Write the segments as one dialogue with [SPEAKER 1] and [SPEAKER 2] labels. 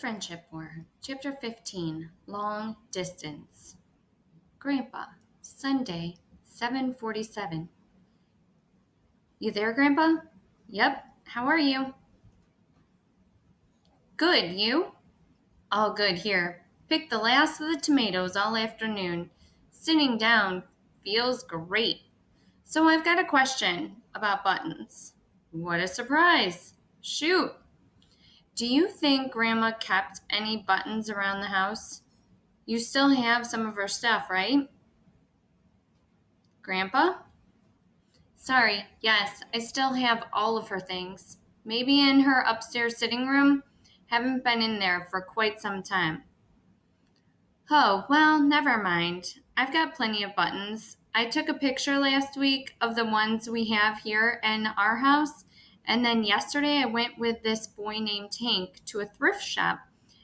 [SPEAKER 1] Friendship War, Chapter 15, Long Distance. Grandpa, Sunday, 7:47. You there, Grandpa? Yep. How are you? Good, you? All good here. Picked the last of the tomatoes all afternoon. Sitting down feels great. So I've got a question about buttons. What a surprise! Shoot! Do you think Grandma kept any buttons around the house? You still have some of her stuff, right? Grandpa? Sorry, yes, I still have all of her things. Maybe in her upstairs sitting room. Haven't been in there for quite some time. Oh, well, never mind. I've got plenty of buttons. I took a picture last week of the ones we have here in our house, and then yesterday I went with this boy named Hank to a thrift shop,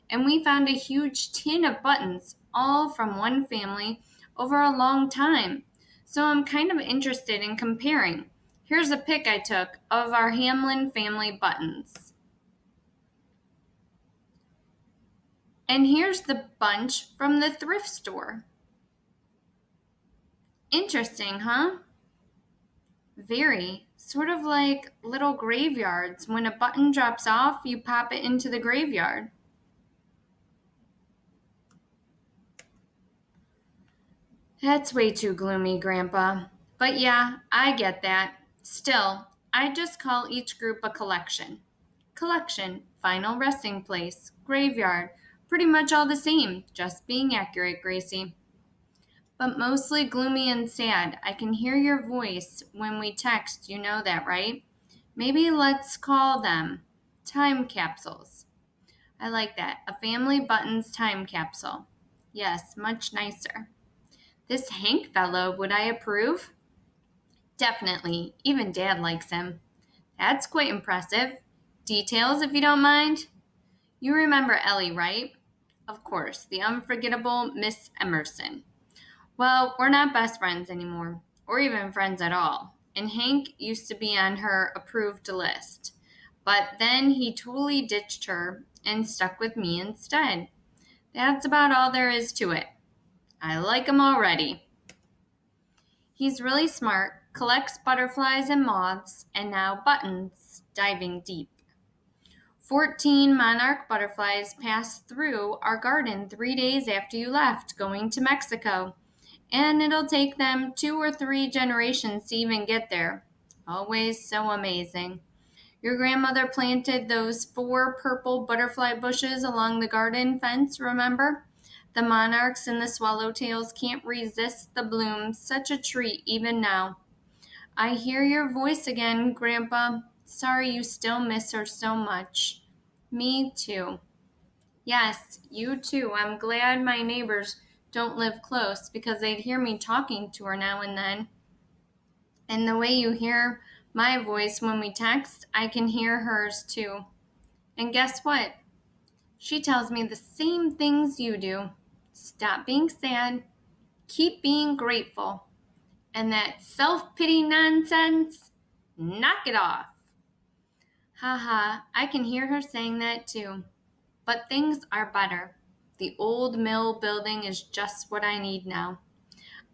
[SPEAKER 1] and we found a huge tin of buttons, all from one family over a long time. So I'm kind of interested in comparing. Here's a pic I took of our Hamlin family buttons. And here's the bunch from the thrift store. Interesting, huh? Very. Sort of like little graveyards. When a button drops off, you pop it into the graveyard. That's way too gloomy, Grandpa. But yeah, I get that. Still, I just call each group a collection. Collection, final resting place, graveyard, pretty much all the same, just being accurate, Gracie. But mostly gloomy and sad. I can hear your voice when we text, you know that, right? Maybe let's call them time capsules. I like that. A family buttons time capsule. Yes, much nicer. This Hank fellow, would I approve? Definitely. Even Dad likes him. That's quite impressive. Details, if you don't mind? You remember Ellie, right? Of course, the unforgettable Miss Emerson. Well, we're not best friends anymore, or even friends at all. And Hank used to be on her approved list. But then he totally ditched her and stuck with me instead. That's about all there is to it. I like him already. He's really smart, collects butterflies and moths, and now buttons, diving deep. 14 monarch butterflies passed through our garden 3 days after you left, going to Mexico. And it'll take them 2 or 3 generations to even get there. Always so amazing. Your grandmother planted those 4 purple butterfly bushes along the garden fence, remember? The monarchs and the swallowtails can't resist the blooms. Such a treat even now. I hear your voice again, Grandpa. Sorry you still miss her so much. Me too. Yes, you too. I'm glad my neighbors don't live close because they'd hear me talking to her now and then. And the way you hear my voice when we text, I can hear hers too. And guess what? She tells me the same things you do. Stop being sad, keep being grateful, and that self-pity nonsense, knock it off. Haha, I can hear her saying that too. But things are better. The old mill building is just what I need now.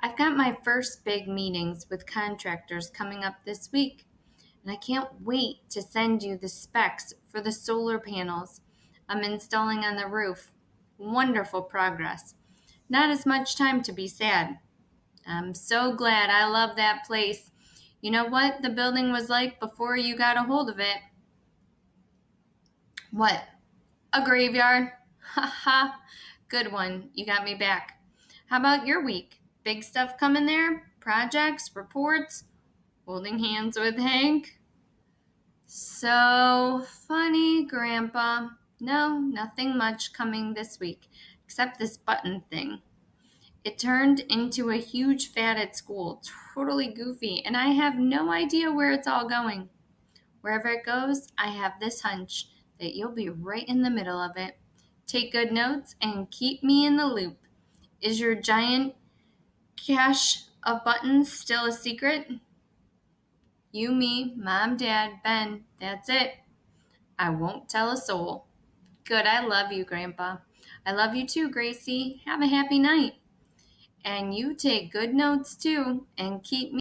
[SPEAKER 1] I've got my first big meetings with contractors coming up this week, and I can't wait to send you the specs for the solar panels I'm installing on the roof. Wonderful progress. Not as much time to be sad. I'm so glad. I love that place. You know what the building was like before you got a hold of it? What? A graveyard? Ha ha. Good one. You got me back. How about your week? Big stuff coming there? Projects, reports, holding hands with Hank? So funny, Grandpa. No, nothing much coming this week, except this button thing. It turned into a huge fad at school, totally goofy, and I have no idea where it's all going. Wherever it goes, I have this hunch that you'll be right in the middle of it. Take good notes and keep me in the loop. Is your giant cache of buttons still a secret? You, me, Mom, Dad, Ben, that's it. I won't tell a soul. Good, I love you, Grandpa. I love you too, Gracie. Have a happy night. And you take good notes too, and keep me